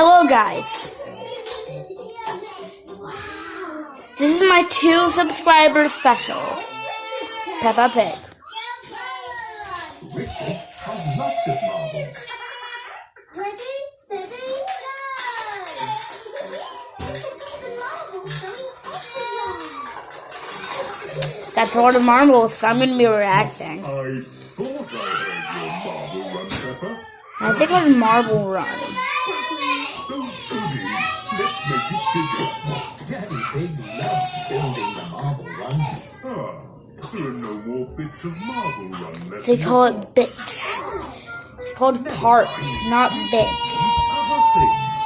Hello guys, this is my 2 subscriber special, Peppa Pig. Richard has lots of marbles. Ready, steady, go! That's a lot of marbles, so I'm going to be reacting. I thought I heard your marble run, Peppa. I think it was Marble Run. Oh, goody. Let's make it bigger. Daddy Pig loves building the marble run. Ah, there are no more bits of marble run left. They call it bits. It's called parts, not bits. Other things.